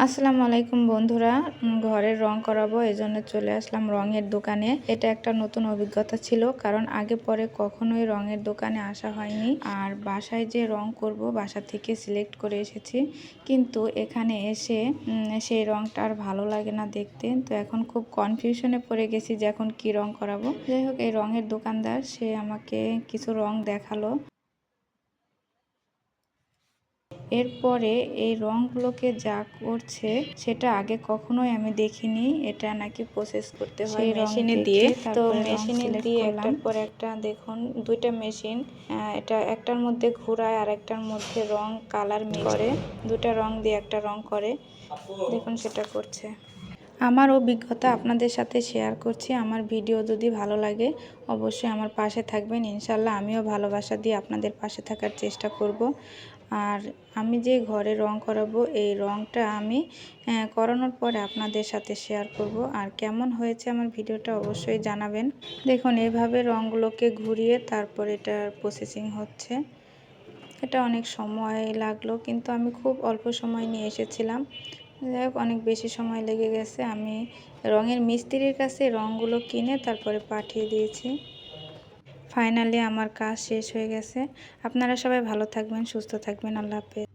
আসসালামু আলাইকুম বন্ধুরা, ঘরের রং করাবো এজন্য চলে আসলাম রঙের দোকানে। এটা একটা নতুন অভিজ্ঞতা ছিল, কারণ আগে পরে কখনোই রঙের দোকানে আসা হয়নি। আর বাসায় যে রং করব বাসা থেকে সিলেক্ট করে এসেছি, কিন্তু এখানে এসে সেই রংটা আর ভালো লাগে না দেখতে। তো এখন খুব কনফিউশনে পড়ে গেছি যে এখন কি রং করাবো। যাই হোক, এই রঙের দোকানদার সে আমাকে কিছু রং দেখালো। এরপরে এই রংগুলোকে যা করছে সেটা আগে কখনোই আমি দেখিনি। এটা নাকি প্রসেস করতে হয় মেশিনে দিয়ে। তো মেশিনে দিয়ে একটার পর একটা দেখুন দুইটা মেশিন, এটা একটার মধ্যে ঘোরায় আর একটার মধ্যে রং কালার মিক্স করে, দুটা রং দিয়ে একটা রং করে। দেখুন সেটা করছে। আমার অভিজ্ঞতা আপনাদের সাথে শেয়ার করছি। আমার ভিডিও যদি ভালো লাগে অবশ্যই আমার পাশে থাকবেন। ইনশাল্লাহ আমিও ভালোবাসা দিয়ে আপনাদের পাশে থাকার চেষ্টা করব। আর আমি যে ঘরে রং করাবো এই রংটা আমি করানোর পরে আপনাদের সাথে শেয়ার করব। আর কেমন হয়েছে আমার ভিডিওটা অবশ্যই জানাবেন। দেখুন এভাবে রংগুলোকে ঘুরিয়ে তারপর এটার প্রসেসিং হচ্ছে। এটা অনেক সময় লাগলো, কিন্তু আমি খুব অল্প সময় নিয়ে এসেছিলাম। যাই হোক, অনেক বেশি সময় লেগে গেছে। আমি রঙের মিস্ত্রির কাছে রঙগুলো কিনে তারপরে পাঠিয়ে দিয়েছি। ফাইনালি আমার কাজ শেষ হয়ে গেছে। আপনারা সবাই ভালো থাকবেন, সুস্থ থাকবেন। আল্লাহ হাফেজ।